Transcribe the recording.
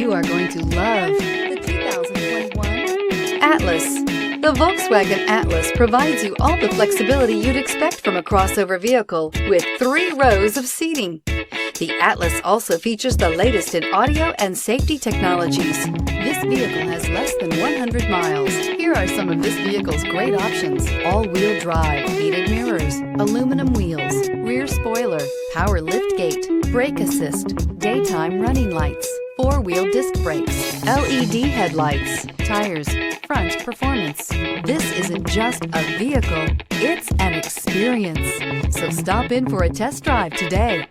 You are going to love the 2021 Atlas. The Volkswagen Atlas provides you all the flexibility you'd expect from a crossover vehicle with 3 rows of seating. The Atlas also features the latest in audio and safety technologies. This vehicle has less than 100 miles. Here are some of this vehicle's great options: all-wheel drive, heated mirrors, aluminum wheels, rear spoiler, power liftgate, brake assist, daytime running lights, 4-wheel disc brakes, LED headlights, tires, front performance. This isn't just a vehicle, it's an experience. So stop in for a test drive today.